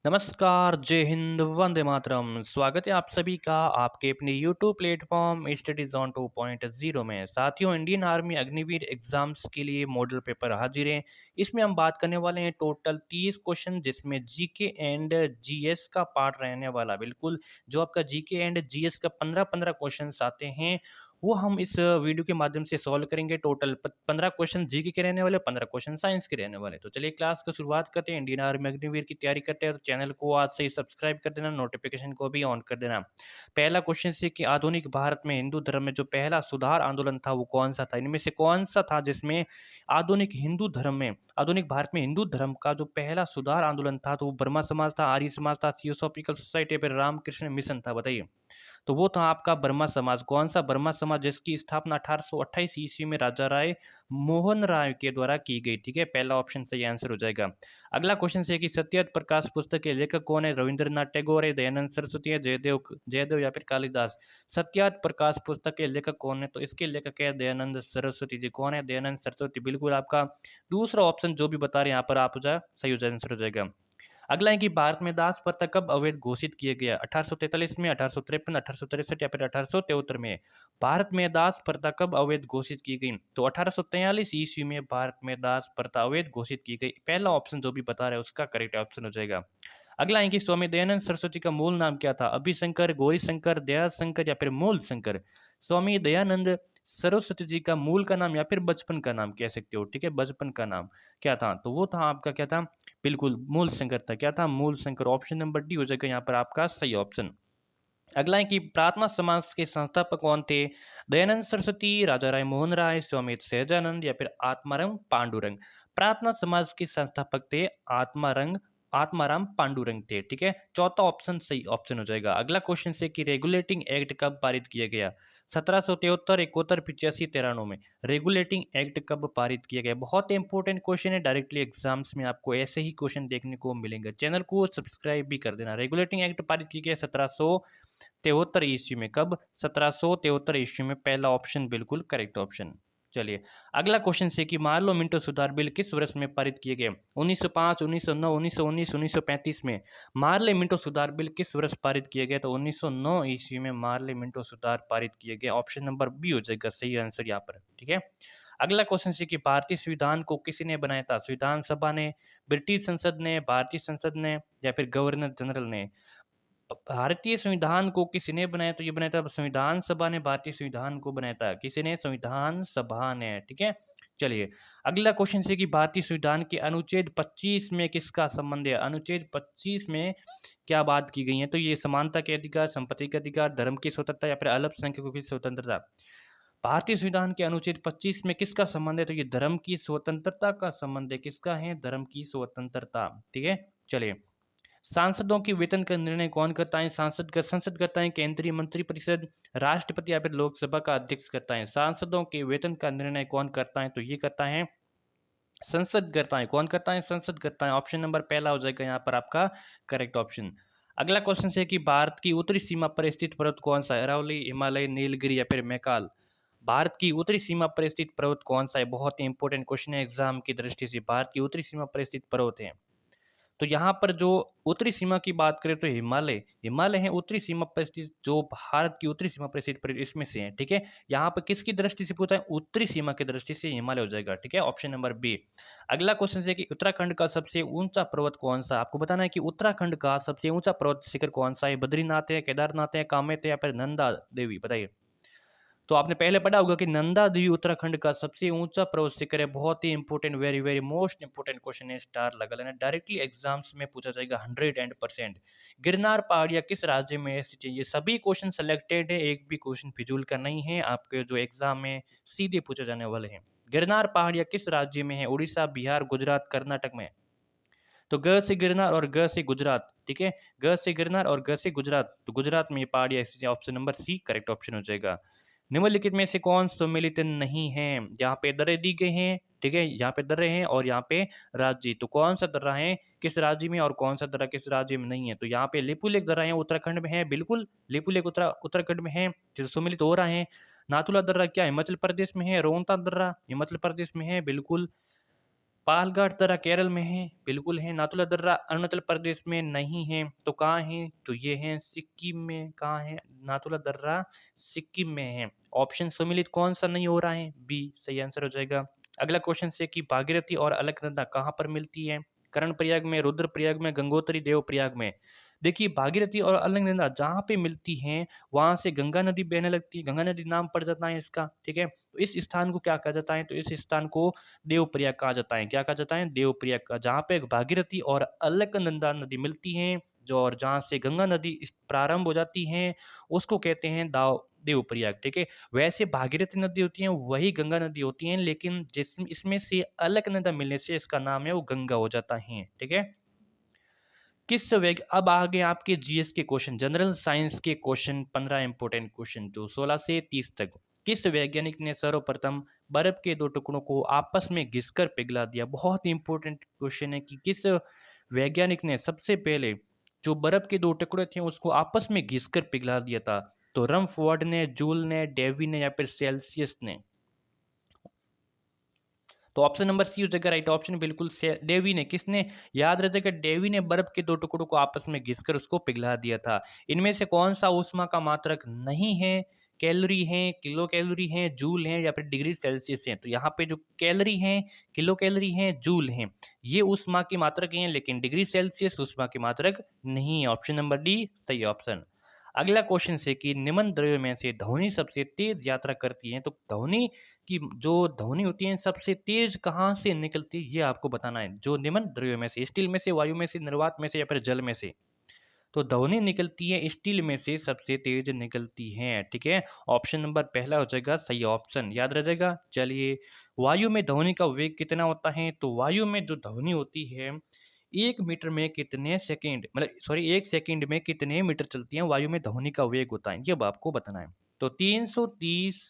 नमस्कार, जय हिंद, वंदे मातरम। स्वागत है आप सभी का आपके अपने यूट्यूब प्लेटफॉर्म स्टडी जोन 2.0 में। साथियों, इंडियन आर्मी अग्निवीर एग्जाम्स के लिए मॉडल पेपर हाजिर हैं। इसमें हम बात करने वाले हैं टोटल 30 क्वेश्चन, जिसमें जीके एंड जीएस का पार्ट रहने वाला। बिल्कुल, जो आपका जीके एंड जीएस का 15-15 क्वेश्चन आते हैं, वो हम इस वीडियो के माध्यम से सॉल्व करेंगे। टोटल 15 क्वेश्चन जीके के रहने वाले, 15 क्वेश्चन साइंस के रहने वाले। तो चलिए क्लास को शुरुआत करते हैं। इंडियन आर्मी अग्निवीर की तैयारी करते हैं तो चैनल को आज से ही सब्सक्राइब कर देना, नोटिफिकेशन को भी ऑन कर देना। पहला क्वेश्चन है कि आधुनिक भारत में हिंदू धर्म में जो पहला सुधार आंदोलन था वो कौन सा था? इनमें से कौन सा था जिसमें आधुनिक भारत में हिंदू धर्म का जो पहला सुधार आंदोलन था, तो वो ब्रह्मा समाज था, आर्य समाज था, थियोसॉफिकल सोसाइटी, फिर रामकृष्ण मिशन था? बताइए। तो वो था आपका ब्रह्मा समाज। कौन सा ब्रह्मा समाज? जिसकी स्थापना 1828 ईस्वी में राजा राय मोहन राय के द्वारा की गई। ठीक है, पहला ऑप्शन सही आंसर हो जाएगा। अगला क्वेश्चन है कि सत्याग्रह प्रकाश पुस्तक के लेखक कौन है? रविंद्रनाथ टैगोर है, दयानंद सरस्वती है, जयदेव जयदेव या फिर कालिदास? सत्याग्रह प्रकाश पुस्तक के लेखक कौन है? तो इसके लेखक है दयानंद सरस्वती जी। कौन है? दयानंद सरस्वती। बिल्कुल, आपका दूसरा ऑप्शन जो भी बता रहे हैं यहाँ पर आप हो जाए सही हो जाए, आंसर हो जाएगा। अगला है कि भारत में दास प्रथा कब अवैध घोषित किया गया? 1843 में, 1853, 1863 या फिर 1873 में? भारत में दास प्रथा कब अवैध घोषित की गई? तो 1843 ईस्वी में भारत में दास प्रथा अवैध घोषित की गई। पहला ऑप्शन जो भी बता रहा है उसका करेक्ट ऑप्शन हो जाएगा। अगला है कि स्वामी दयानंद सरस्वती का मूल नाम क्या था? अभिशंकर, गौरीशंकर, दयाशंकर या फिर मूल शंकर? स्वामी दयानंद सरस्वती जी का मूल का नाम या फिर बचपन का नाम कह सकते हो। ठीक है, बचपन का नाम क्या था? तो वो था आपका क्या था? बिल्कुल, मूल शंकर था। क्या था? मूल शंकर। ऑप्शन नंबर डी हो जाएगा यहाँ पर आपका सही ऑप्शन। अगला है कि प्रार्थना समाज के संस्थापक कौन थे? दयानंद सरस्वती, राजा राय मोहन राय, स्वामी सहजानंद या फिर आत्माराम पांडुरंग? प्रार्थना समाज के संस्थापक थे आत्माराम पांडुरंग थे। ठीक है, चौथा ऑप्शन सही ऑप्शन हो जाएगा। अगला क्वेश्चन है कि रेगुलेटिंग एक्ट कब पारित किया गया? 1773, 71, 85, 93 में? रेगुलेटिंग एक्ट कब पारित किया गया? बहुत इंपॉर्टेंट क्वेश्चन है, डायरेक्टली एग्जाम्स में आपको ऐसे ही क्वेश्चन देखने को मिलेंगे। चैनल को सब्सक्राइब भी कर देना। रेगुलेटिंग एक्ट पारित किया गया 1773 ईस्वी में। कब? 1773 ईस्वी में। पहला ऑप्शन बिल्कुल करेक्ट ऑप्शन। चलिए, अगला क्वेश्चन है कि मार्लो मिंटो सुधार बिल किस वर्ष में पारित किए गए? 1905, 1909, 1919, 1935 में? मार्ले मिंटो सुधार बिल किस वर्ष पारित किए गए? तो 1909 ईस्वी में मार्ले मिंटो सुधार पारित किए गए। ऑप्शन नंबर बी हो जाएगा सही आंसर यहाँ पर। ठीक है, अगला क्वेश्चन है कि भारतीय संविधान को किसने बनाया था? संविधान सभा ने, ब्रिटिश संसद ने, भारतीय संसद ने या फिर गवर्नर जनरल ने? भारतीय संविधान को किसने बनाया? तो ये बनाया था संविधान सभा ने। भारतीय संविधान को बनाया था किसने? संविधान सभा ने। ठीक है, चलिए, अगला क्वेश्चन है कि भारतीय संविधान के अनुच्छेद 25 में किसका संबंध है? अनुच्छेद 25 में क्या बात की गई है? तो ये समानता के अधिकार, संपत्ति के अधिकार, धर्म की स्वतंत्रता या फिर अल्पसंख्यकों की स्वतंत्रता? भारतीय संविधान के अनुच्छेद 25 में किसका संबंध है? तो ये धर्म की स्वतंत्रता का संबंध है। किसका है? धर्म की स्वतंत्रता। ठीक है, चलिए, सांसदों के वेतन का निर्णय कौन करता है? संसद करता है, केंद्रीय मंत्रिपरिषद, राष्ट्रपति या फिर लोकसभा का अध्यक्ष करता है? सांसदों के वेतन का निर्णय कौन करता है? तो ये करता है संसद करता है। कौन करता है? संसद करता है। ऑप्शन नंबर पहला हो जाएगा यहाँ पर आपका करेक्ट ऑप्शन। अगला क्वेश्चन है कि भारत की उत्तरी सीमा पर स्थित पर्वत कौन सा है? अरावली, हिमालय, नीलगिरी या फिर मैकाल? भारत की उत्तरी सीमा पर स्थित पर्वत कौन सा है? बहुत ही इंपॉर्टेंट क्वेश्चन है एग्जाम की दृष्टि से। भारत की उत्तरी सीमा पर स्थित पर्वत है, तो यहाँ पर जो उत्तरी सीमा की बात करें तो हिमालय है उत्तरी सीमा पर स्थित, जो भारत की उत्तरी सीमा पर स्थित इसमें से है। ठीक है, यहाँ पर किसकी दृष्टि से पूछा है? उत्तरी सीमा की दृष्टि से हिमालय हो जाएगा। ठीक है, ऑप्शन नंबर बी। अगला क्वेश्चन है कि उत्तराखंड का सबसे ऊंचा पर्वत कौन सा? आपको बताना है कि उत्तराखंड का सबसे ऊंचा पर्वत शिखर कौन सा है? बद्रीनाथ है, केदारनाथ है, कामेत है या फिर नंदा देवी? बताइए। तो आपने पहले पढ़ा होगा कि नंदा देवी उत्तराखंड का सबसे ऊंचा पर्वत शिखर है। बहुत ही important, very very most important question है, स्टार लगा लेना, डायरेक्टली एग्जाम्स में पूछा जाएगा 100%। गिरनार पहाड़ियाँ किस राज्य में स्थित है? ये सभी क्वेश्चन सेलेक्टेड है, एक भी क्वेश्चन फिजूल का नहीं है, आपके जो एग्जाम में सीधे पूछे जाने वाले हैं। गिरनार पहाड़ियाँ किस राज्य में है? उड़ीसा, बिहार, गुजरात, कर्नाटक में? तो ग से गिरनार और ग से गुजरात। ठीक है, ग से गिरनार और ग से गुजरात, तो गुजरात में ये पहाड़ियाँ स्थित है। Option number C correct option हो जाएगा। निम्नलिखित में से कौन सम्मिलित नहीं है? यहाँ पे दर्रे दी गए हैं। ठीक है, यहाँ पे दर्रे हैं और यहाँ पे राज्य, तो कौन सा दर्रा है किस राज्य में और कौन सा दर्रा किस राज्य में नहीं है? तो यहाँ पे लिपुलेख दर्रा है उत्तराखंड में है। बिल्कुल, लिपुलेख उत्तराखंड में है, जो सम्मिलित हो रहा है। नाथुला दर्रा क्या हिमाचल प्रदेश में है? रोहता दर्रा हिमाचल प्रदेश में है। बिल्कुल, पालघाट दर्रा केरल में है, बिल्कुल है। नाथुला दर्रा अरुणाचल प्रदेश में नहीं है, तो कहाँ है? तो ये है सिक्किम में। कहाँ है नाथुला दर्रा? सिक्किम में है। ऑप्शन सम्मिलित कौन सा नहीं हो रहा है? बी सही आंसर हो जाएगा। अगला क्वेश्चन से कि भागीरथी और अलकनंदा कहाँ पर मिलती है? कर्णप्रयाग में, रुद्रप्रयाग में, गंगोत्री, देवप्रयाग में। देखिए भागीरथी और अलकनंदा जहाँ पे मिलती हैं वहां से गंगा नदी बहने लगती है, गंगा नदी नाम पड़ जाता है इसका, ठीक है। तो इस स्थान को क्या कहा जाता है? तो इस स्थान को देवप्रयाग कहा जाता है। क्या कहा जाता है? देवप्रयाग का, जहाँ पे भागीरथी और अलकनंदा नदी मिलती हैं, जो और जहाँ से गंगा नदी प्रारंभ हो जाती है उसको कहते हैं दाव देवप्रयाग, ठीक है। वैसे भागीरथी नदी होती है वही गंगा नदी होती है, लेकिन जिस इसमें से अलकनंदा मिलने से इसका नाम है वो गंगा हो जाता है, ठीक है। किस वैग अब आगे आपके जीएस के क्वेश्चन, जनरल साइंस के क्वेश्चन, 15 इंपोर्टेंट क्वेश्चन जो 16 से 30 तक। किस वैज्ञानिक ने सर्वप्रथम बर्फ के दो टुकड़ों को आपस में घिसकर पिघला दिया? बहुत ही इंपॉर्टेंट क्वेश्चन है कि किस वैज्ञानिक ने सबसे पहले जो बर्फ के दो टुकड़े थे उसको आपस में घिसकर पिघला दिया था? तो रमफोर्ड ने, जूल ने, डेवी ने या फिर सेल्सियस ने? तो ऑप्शन नंबर सी हो जाएगा राइट ऑप्शन, बिल्कुल से डेवी ने। किसने? याद रखेगा डेवी ने बर्फ के दो टुकड़ों को आपस में घिसकर उसको पिघला दिया था। इनमें से कौन सा ऊष्मा का मात्रक नहीं है? कैलोरी है, किलो कैलोरी है, जूल है या फिर डिग्री सेल्सियस है? तो यहाँ पे जो कैलोरी है, किलो कैलोरी है, जूल है, ये ऊष्मा की मात्रक हैं, लेकिन डिग्री सेल्सियस ऊष्मा की मात्रक नहीं है। ऑप्शन नंबर डी सही ऑप्शन। अगला क्वेश्चन से कि निम्न द्रव्य में से ध्वनि सबसे तेज यात्रा करती है? तो ध्वनि की जो ध्वनि होती है सबसे तेज कहाँ से निकलती है ये आपको बताना है। जो निम्न द्रव्यों में से, स्टील में से, वायु में से, निर्वात में से या फिर जल में से? तो ध्वनि निकलती है स्टील में से सबसे तेज निकलती है, ठीक है। ऑप्शन नंबर पहला हो जाएगा सही ऑप्शन, याद रह जाएगा। चलिए, वायु में ध्वनि का वेग कितना होता है? तो वायु में जो ध्वनि होती है 1 मीटर में कितने सेकेंड, मतलब सॉरी 1 सेकेंड में कितने मीटर चलती है वायु में ध्वनि का वेग होता है, ये अब आपको बताना है। तो 330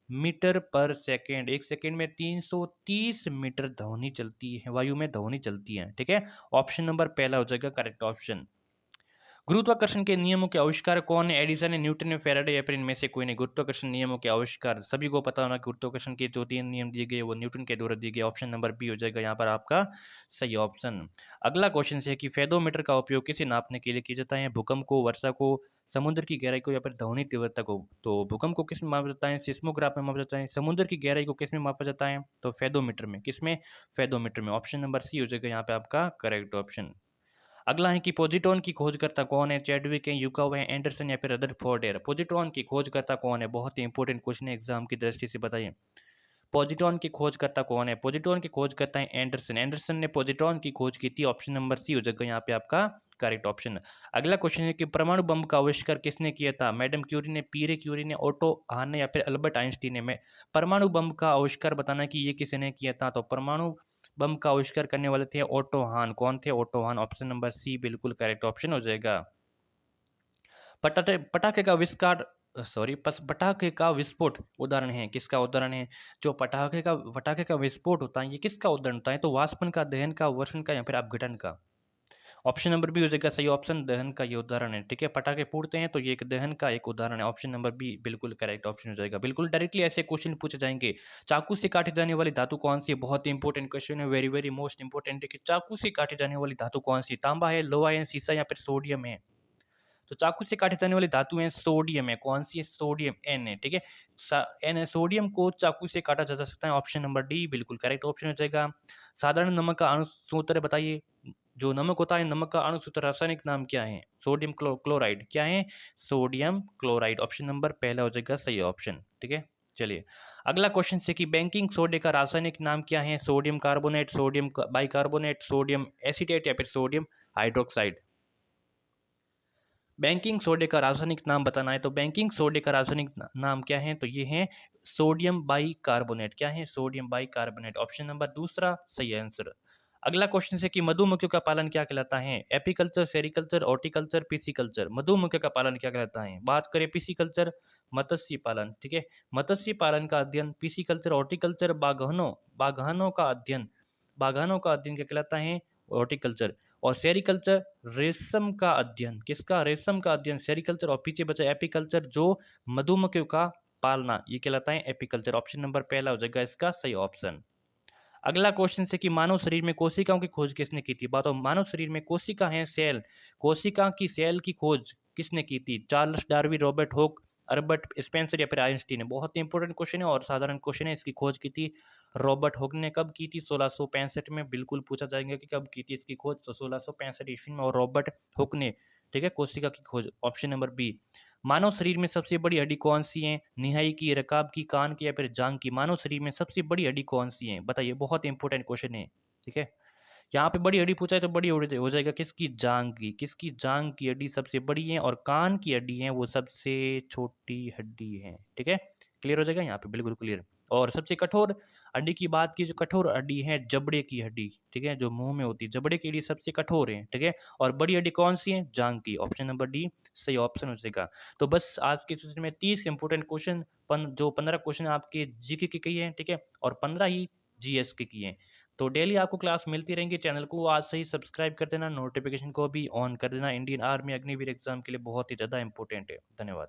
मीटर पर सेकेंड, 1 सेकेंड में 330 मीटर ध्वनि चलती है, वायु में ध्वनि चलती है, ठीक है। ऑप्शन नंबर पहला हो जाएगा करेक्ट ऑप्शन। गुरुत्वाकर्षण के नियमों के आविष्कार कौन है? एडिसन ने, न्यूटन ने, फैराडे या फिर इनमें से कोई नहीं? गुरुत्वाकर्षण नियमों के आविष्कार सभी को पता होना, गुरुत्वाकर्षण के जो 3 नियम दिए गए वो न्यूटन के द्वारा दिए गए। ऑप्शन नंबर बी हो जाएगा यहाँ पर आपका सही ऑप्शन। अगला क्वेश्चन है कि फेदोमीटर का उपयोग किसे नापने के लिए किया जाता है? भूकंप को, वर्षा को, समुद्र की गहराई को या फिर ध्वनि तीव्रता को? तो भूकंप को किस में मापा जाता है? सिस्मोग्राफ में मापा जाता है। समुद्र की गहराई को किस में मापा जाता है? तो फेदोमीटर में। किसमें? फेदोमीटर में। ऑप्शन नंबर सी हो जाएगा यहाँ पे आपका करेक्ट ऑप्शन। अगला है कि पोजिट्रॉन की खोजकर्ता कौन है? चैडविक है, युकावा है, एंडरसन या फिर रदरफोर्ड है? पोजिट्रॉन की खोजकर्ता कौन है? बहुत ही इंपॉर्टेंट क्वेश्चन है एग्जाम की दृष्टि से, बताइए। पोजिट्रॉन की खोजकर्ता कौन है? पोजिट्रॉन की खोजकर्ता है एंडरसन। एंडरसन ने पोजिट्रॉन की खोज की थी। ऑप्शन नंबर सी हो जाएगा यहाँ पे आपका करेक्ट ऑप्शन। अगला क्वेश्चन है कि परमाणु बम का आविष्कार किसने किया था? मैडम क्यूरी ने, पीरे क्यूरी ने, ओटो हान ने या फिर अल्बर्ट आइंस्टीन ने? मैं परमाणु बम का आविष्कार बताना कि ये किसने किया था? तो परमाणु बम का आविष्कार करने वाले थे ओटो हान। कौन थे? ओटो हान। ऑप्शन नंबर सी बिल्कुल करेक्ट ऑप्शन हो जाएगा। पटाखे पटाखे का आविष्कार, सॉरी पटाखे का विस्फोट उदाहरण है, किसका उदाहरण है? जो पटाखे का विस्फोट होता है ये किसका उदाहरण होता है? तो वाष्पन का, दहन का, वर्षण का या फिर अपघटन का? ऑप्शन नंबर बी हो जाएगा सही ऑप्शन, दहन का ये उदाहरण है, ठीक है। पटाखे फूटते हैं तो ये एक दहन का एक उदाहरण है। ऑप्शन नंबर बी बिल्कुल करेक्ट ऑप्शन हो जाएगा। बिल्कुल डायरेक्टली ऐसे क्वेश्चन पूछे जाएंगे। चाकू से काटी जाने वाली धातु कौन सी है? बहुत इंपॉर्टेंट क्वेश्चन है, वेरी वेरी मोस्ट इंपॉर्टेंट है कि चाकू से काटी जाने वाली धातु कौन सी? तांबा है, लोहा है, सीसा या फिर सोडियम है? तो चाकू से काटे जाने वाली धातु है सोडियम है। कौन सी है? सोडियम, एन है, ठीक है। एन है, सोडियम को चाकू से काटा जा सकता है। ऑप्शन नंबर डी बिल्कुल करेक्ट ऑप्शन हो जाएगा। साधारण नमक का अणुसूत्र बताइए। जो नमक होता है नमक का अणुसूत्र रासायनिक नाम क्या है? Sodium chloride. क्या है? Sodium chloride. ऑप्शन नंबर पहला हो जाएगा सही ऑप्शन, ठीक है। चलिए, अगला क्वेश्चन से कि बेकिंग सोडे का रासायनिक नाम क्या है? Sodium carbonate, sodium bicarbonate, sodium acetate या फिर सोडियम हाइड्रोक्साइड? बेकिंग सोडे का रासायनिक नाम बताना है तो बेकिंग सोडे का रासायनिक नाम क्या है? तो ये है सोडियम बाइकार्बोनेट। क्या है? Sodium bicarbonate. ऑप्शन नंबर दूसरा सही आंसर। अगला क्वेश्चन है कि मधुमक्खियों का पालन क्या कहलाता है? Apiculture, sericulture, horticulture, pisciculture? मधुमक्खियों का पालन क्या कहलाता है? बात करें पीसीकल्चर, मत्स्य पालन, ठीक है। मत्स्य पालन का अध्ययन पीसीकल्चर, ऑर्टिकल्चर, बागानों का अध्ययन, बागानों का अध्ययन क्या कहलाता है? हॉर्टिकल्चर। और सेरिकल्चर, रेशम का अध्ययन, किसका? रेशम का अध्ययन सेरिकल्चर। और पीछे बचा एपीकल्चर जो मधुमक्खियों का पालना, ये कहलाता है एपीकल्चर। ऑप्शन नंबर पहला हो जाएगा इसका सही ऑप्शन। अगला क्वेश्चन है कि मानव शरीर में कोशिकाओं की खोज किसने की थी? बताओ, मानव शरीर में कोशिका है सेल, कोशिका की सेल की खोज किसने की थी? Charles Darwin, Robert Hooke, Albert Spencer या फिर आइंस्टीन है? बहुत ही इंपॉर्टेंट क्वेश्चन है और साधारण क्वेश्चन है। इसकी खोज की थी रॉबर्ट हुक ने। कब की थी? 1665 में। बिल्कुल पूछा जाएगा कि कब की थी इसकी खोज, तो 1665 ईस्वी में, और रॉबर्ट हुक ने, ठीक है, कोशिका की खोज। Option number B. मानव शरीर में सबसे बड़ी हड्डी कौन सी है? निहाई की, रकाब की, कान की या फिर जांग की? मानव शरीर में सबसे बड़ी हड्डी कौन सी है? बताइए, बहुत इंपॉर्टेंट क्वेश्चन है, ठीक है। यहाँ पे बड़ी हड्डी पूछा है तो बड़ी हो जाएगा किसकी? जांग की। किसकी? जांग की हड्डी सबसे बड़ी है, और कान की हड्डी है वो सबसे छोटी हड्डी है, ठीक है। क्लियर हो जाएगा यहाँ पे, बिल्कुल क्लियर। और सबसे कठोर हड्डी की बात की, जो कठोर हड्डी है जबड़े की हड्डी, ठीक है, जो मुंह में होती है, जबड़े की हड्डी सबसे कठोर है, ठीक है। और बड़ी हड्डी कौन सी है? जांग की। ऑप्शन नंबर डी सही ऑप्शन हो जाएगा। तो बस आज के सेशन में 30 इंपोर्टेंट क्वेश्चन, जो 15 क्वेश्चन आपके जीके के किए हैं, ठीक है, और 15 ही जीएस के किए हैं। तो डेली आपको क्लास मिलती रहेंगी। चैनल को आज से ही सब्सक्राइब कर देना, नोटिफिकेशन को भी ऑन कर देना। इंडियन आर्मी अग्निवीर एग्जाम के लिए बहुत ही ज़्यादा इंपॉर्टेंट है। धन्यवाद।